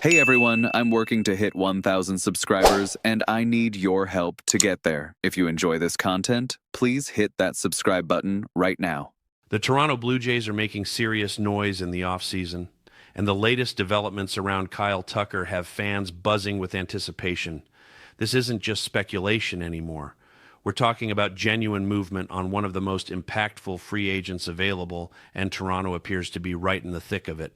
Hey everyone, I'm working to hit 1,000 subscribers and I need your help to get there. If you enjoy this content, please hit that subscribe button right now. The Toronto Blue Jays are making serious noise in the offseason, and the latest developments around Kyle Tucker have fans buzzing with anticipation. This isn't just speculation anymore. We're talking about genuine movement on one of the most impactful free agents available, and Toronto appears to be right in the thick of it.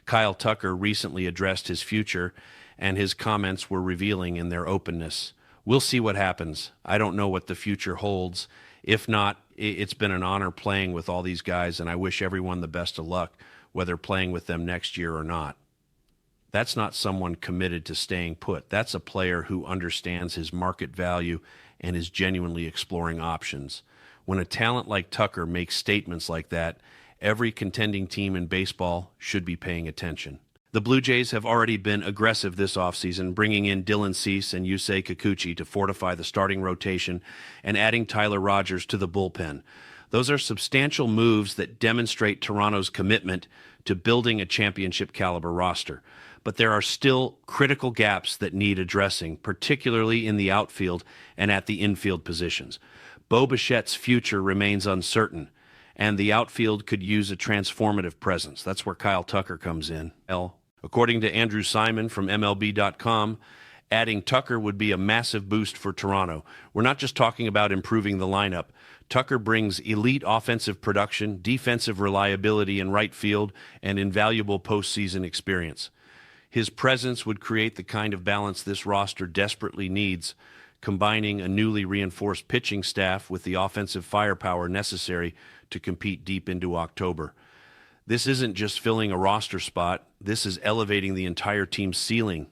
Kyle Tucker recently addressed his future, and his comments were revealing in their openness. We'll see what happens. I don't know what the future holds. If not, it's been an honor playing with all these guys, and I wish everyone the best of luck, whether playing with them next year or not. That's not someone committed to staying put. That's a player who understands his market value and is genuinely exploring options. When a talent like Tucker makes statements like that, every contending team in baseball should be paying attention. The Blue Jays have already been aggressive this offseason, bringing in Dylan Cease and Yusei Kikuchi to fortify the starting rotation and adding Tyler Rogers to the bullpen. Those are substantial moves that demonstrate Toronto's commitment to building a championship-caliber roster. But there are still critical gaps that need addressing, particularly in the outfield and at the infield positions. Bo Bichette's future remains uncertain, and the outfield could use a transformative presence. That's where Kyle Tucker comes in. According to Andrew Simon from MLB.com, adding Tucker would be a massive boost for Toronto. We're not just talking about improving the lineup. Tucker brings elite offensive production, defensive reliability in right field, and invaluable postseason experience. His presence would create the kind of balance this roster desperately needs, combining a newly reinforced pitching staff with the offensive firepower necessary to compete deep into October. This isn't just filling a roster spot. This is elevating the entire team's ceiling.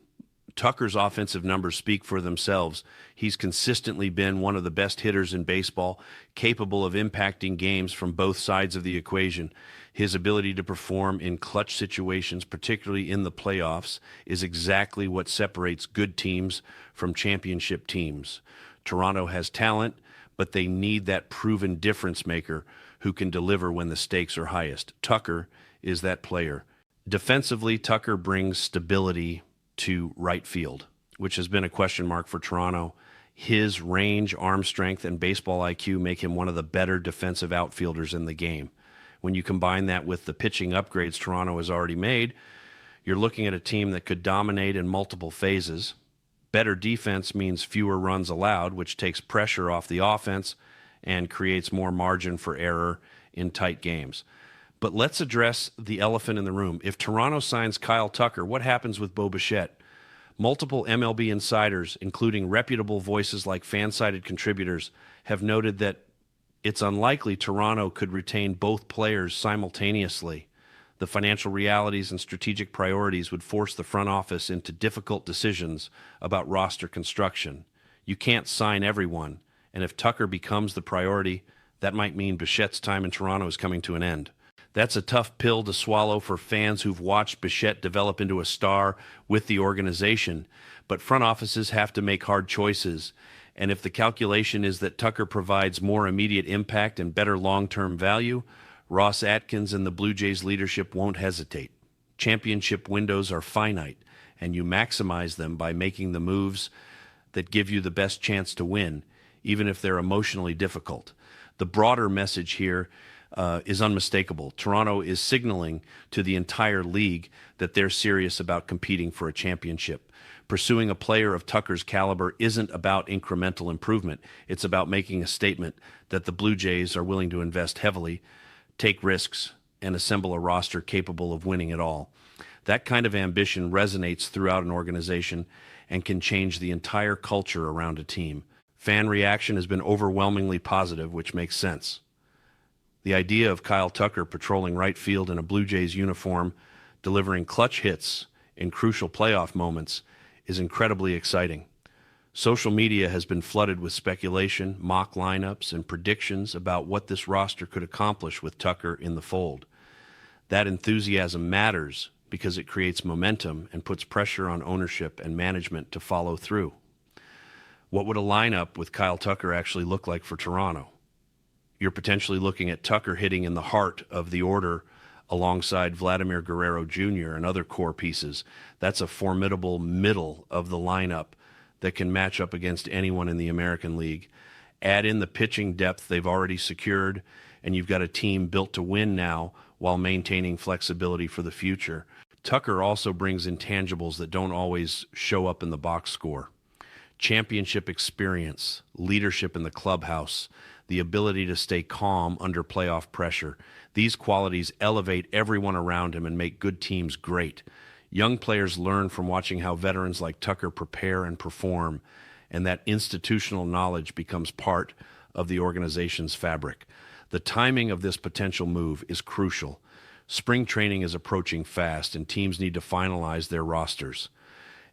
Tucker's offensive numbers speak for themselves. He's consistently been one of the best hitters in baseball, capable of impacting games from both sides of the equation. His ability to perform in clutch situations, particularly in the playoffs, is exactly what separates good teams from championship teams. Toronto has talent, but they need that proven difference maker who can deliver when the stakes are highest. Tucker is that player. Defensively, Tucker brings stability to right field, which has been a question mark for Toronto. His range, arm strength, and baseball IQ make him one of the better defensive outfielders in the game. When you combine that with the pitching upgrades Toronto has already made, you're looking at a team that could dominate in multiple phases. Better defense means fewer runs allowed, which takes pressure off the offense and creates more margin for error in tight games. But let's address the elephant in the room. If Toronto signs Kyle Tucker, what happens with Bo Bichette? Multiple MLB insiders, including reputable voices like fan-sided contributors, have noted that it's unlikely Toronto could retain both players simultaneously. The financial realities and strategic priorities would force the front office into difficult decisions about roster construction. You can't sign everyone, and if Tucker becomes the priority, that might mean Bichette's time in Toronto is coming to an end. That's a tough pill to swallow for fans who've watched Bichette develop into a star with the organization, but front offices have to make hard choices. And if the calculation is that Tucker provides more immediate impact and better long-term value, Ross Atkins and the Blue Jays leadership won't hesitate. Championship windows are finite, and you maximize them by making the moves that give you the best chance to win, even if they're emotionally difficult. The broader message here is unmistakable. Toronto is signaling to the entire league that they're serious about competing for a championship. Pursuing a player of Tucker's caliber isn't about incremental improvement. It's about making a statement that the Blue Jays are willing to invest heavily, take risks, and assemble a roster capable of winning it all. That kind of ambition resonates throughout an organization and can change the entire culture around a team. Fan reaction has been overwhelmingly positive, which makes sense. The idea of Kyle Tucker patrolling right field in a Blue Jays uniform, delivering clutch hits in crucial playoff moments, is incredibly exciting. Social media has been flooded with speculation, mock lineups, and predictions about what this roster could accomplish with Tucker in the fold. That enthusiasm matters because it creates momentum and puts pressure on ownership and management to follow through. What would a lineup with Kyle Tucker actually look like for Toronto? You're potentially looking at Tucker hitting in the heart of the order alongside Vladimir Guerrero Jr. and other core pieces. That's a formidable middle of the lineup that can match up against anyone in the American League. Add in the pitching depth they've already secured, and you've got a team built to win now while maintaining flexibility for the future. Tucker also brings intangibles that don't always show up in the box score. Championship experience, leadership in the clubhouse, the ability to stay calm under playoff pressure. These qualities elevate everyone around him and make good teams great. Young players learn from watching how veterans like Tucker prepare and perform, and that institutional knowledge becomes part of the organization's fabric. The timing of this potential move is crucial. Spring training is approaching fast, and teams need to finalize their rosters.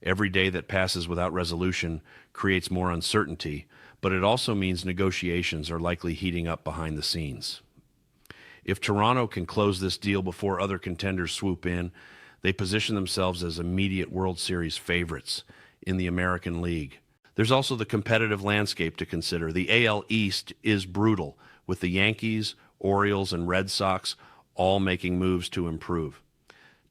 Every day that passes without resolution creates more uncertainty, but it also means negotiations are likely heating up behind the scenes. If Toronto can close this deal before other contenders swoop in, they position themselves as immediate World Series favorites in the American League. There's also the competitive landscape to consider. The AL East is brutal, with the Yankees, Orioles, and Red Sox all making moves to improve.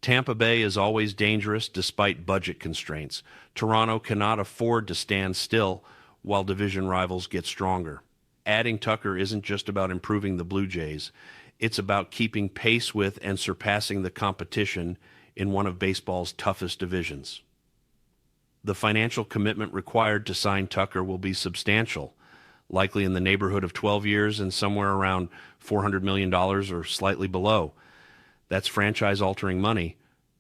Tampa Bay is always dangerous despite budget constraints. Toronto cannot afford to stand still while division rivals get stronger. Adding Tucker isn't just about improving the Blue Jays. It's about keeping pace with and surpassing the competition in one of baseball's toughest divisions. The financial commitment required to sign Tucker will be substantial, likely in the neighborhood of 12 years and somewhere around $400 million or slightly below. That's franchise-altering money,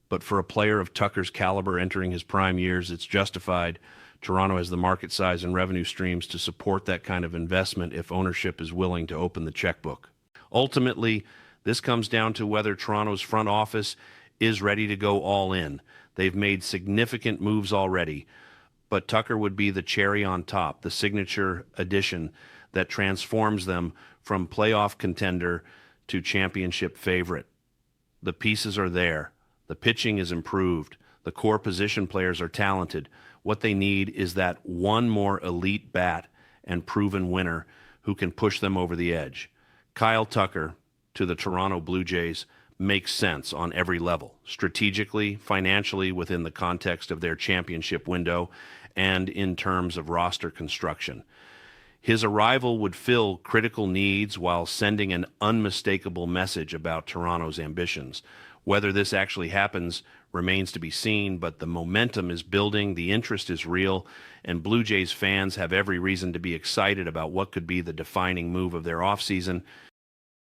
but for a player of Tucker's caliber entering his prime years, it's justified. Toronto has the market size and revenue streams to support that kind of investment if ownership is willing to open the checkbook. Ultimately, this comes down to whether Toronto's front office is ready to go all in. They've made significant moves already, but Tucker would be the cherry on top, the signature addition that transforms them from playoff contender to championship favorite. The pieces are there. The pitching is improved. The core position players are talented. What they need is that one more elite bat and proven winner who can push them over the edge. Kyle Tucker to the Toronto Blue Jays makes sense on every level, strategically, financially, within the context of their championship window, and in terms of roster construction. His arrival would fill critical needs while sending an unmistakable message about Toronto's ambitions. Whether this actually happens remains to be seen, but the momentum is building, the interest is real, and Blue Jays fans have every reason to be excited about what could be the defining move of their offseason.